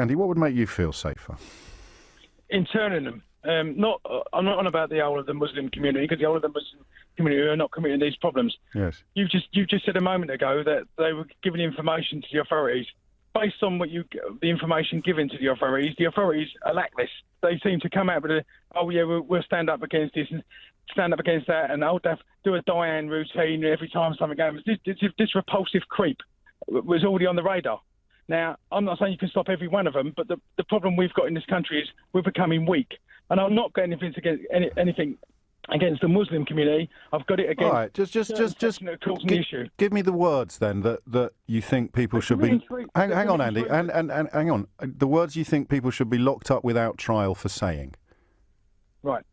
Andy, what would make you feel safer? Interning them. I'm not on about the whole of the Muslim community, because the whole of the Muslim community are not committing these problems. Yes. You just said a moment ago that they were giving information to the authorities. Based on the information given to the authorities are lackless. They seem to come out with we'll stand up against this and stand up against that, and I'll do a Diane routine every time something happens. This repulsive creep was already on the radar. Now, I'm not saying you can stop every one of them, but the problem we've got in this country is we're becoming weak. And I'm not got anything against the Muslim community. I've got it against. All right, just give me the words then that you think people should be. Hang on, Andy, and hang on. The words you think people should be locked up without trial for saying. Right.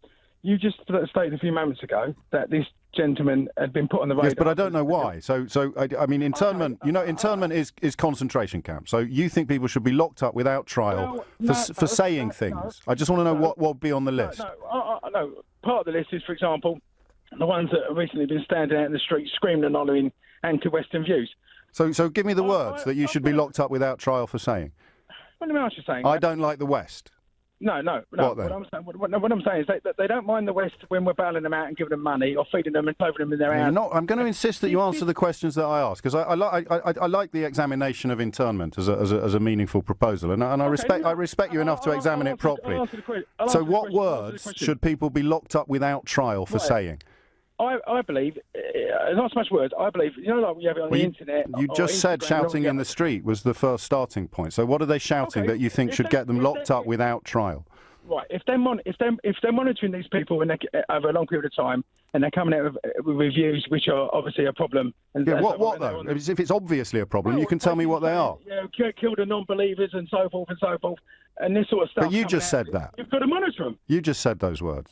You just stated a few moments ago that this gentleman had been put on the radar. Yes, but I don't know why. So I mean, internment. Okay. Internment is concentration camp. So you think people should be locked up without trial for saying things? I just want to know what would be on the list. No. Part of the list is, for example, the ones that have recently been standing out in the street screaming and hollering anti-Western views. So give me the words that you should be locked up without trial for saying. What am I saying? I don't like the West. No. What then? What I'm saying is they don't mind the West when we're bailing them out and giving them money or feeding them and clothing them in their house. I'm going to insist that you answer the questions that I ask, because I like the examination of internment as a meaningful proposal, and I respect you enough to examine it properly. So what words should people be locked up without trial for saying? I believe, not so much words, I believe, like we have it on the internet. You just said shouting in the street was the first starting point. So what are they shouting that you think should get them locked up without trial? Right, if they're monitoring these people over a long period of time, and they're coming out with reviews which are obviously a problem. What though? If it's obviously a problem, you can tell me what they are. Kill the non-believers and so forth, and this sort of stuff. But you just said that. You've got to monitor them. You just said those words.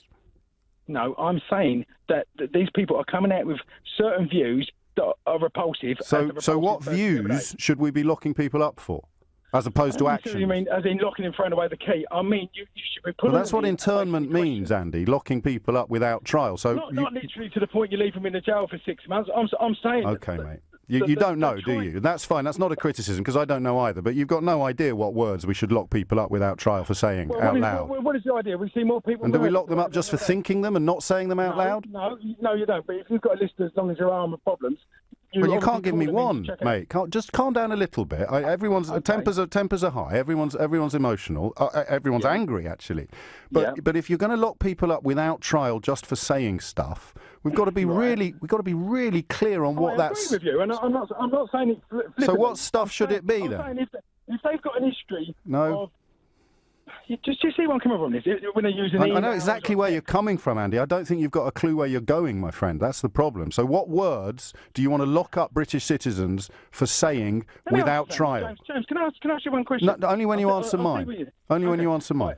No, I'm saying that these people are coming out with certain views that are repulsive. So what views should we be locking people up for, as opposed to action? You mean as in locking and throwing away the key? I mean, you should be putting. Well, that's what internment means, Andy. Locking people up without trial. So not literally to the point you leave them in the jail for 6 months. I'm saying. Okay, mate. You don't know, do you? That's fine. That's not a criticism, because I don't know either. But you've got no idea what words we should lock people up without trial for saying out loud. What is the idea? We see more people. And do we lock them up just for thinking them and not saying them out loud? No, you don't. But if you've got a list as long as your arm of problems. But you can't give me one, mate. Just calm down a little bit. Everyone's tempers are high. Everyone's emotional. Everyone's angry, actually. But if you're going to lock people up without trial just for saying stuff, we've got to be really clear on what that's. I agree with you, and I'm not saying it. Flippantly. So what stuff should it be then? If they've got an history. No. Of, just see where I'm coming from this. When they're using I know exactly where you're coming from, Andy. I don't think you've got a clue where you're going, my friend. That's the problem. So what words do you want to lock up British citizens for saying without trial? James, can I ask you one question? No, only when you answer mine. Only when you answer mine.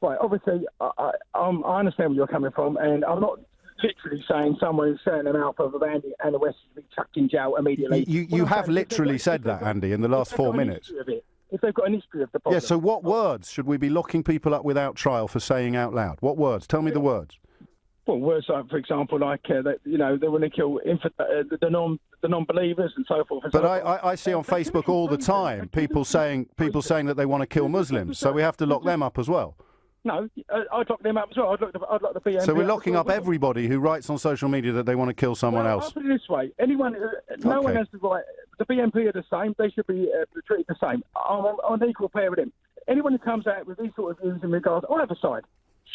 Right. Obviously, I understand where you're coming from, and I'm not literally saying someone is setting them out for Andy and the West to be chucked in jail immediately. You have literally said that, Andy, in the last 4 minutes. If they've got an history of the problem. Yeah, so what words should we be locking people up without trial for saying out loud? What words? Tell me the words. Well, words like, for example, like that, they want to kill the non-believers and so forth. But I see on Facebook all the time people saying that they want to kill Muslims, so we have to lock them up as well. No, I'd lock them up as well. I'd lock the BNP. So we're locking up everybody who writes on social media that they want to kill someone else. I'll put it this way: no one has the right. The BNP are the same. They should be treated the same. I'm on equal pair with them. Anyone who comes out with these sort of views in regards to either side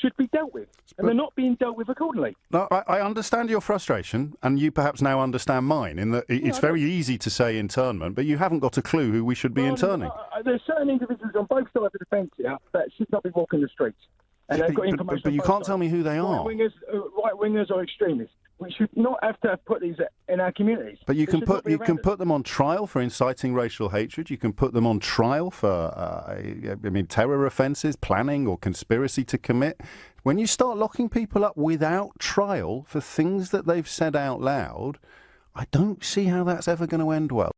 should be dealt with, and they're not being dealt with accordingly. No, I understand your frustration, and you perhaps now understand mine, in that it's very easy to say internment, but you haven't got a clue who we should be interning. There's certain individuals on both sides of the fence here that should not be walking the streets. And they've got information. But you can't tell me who they are. Right-wingers or extremists. We should not have to put these in our communities. But you can put them on trial for inciting racial hatred. You can put them on trial for terror offences, planning or conspiracy to commit. When you start locking people up without trial for things that they've said out loud, I don't see how that's ever going to end well.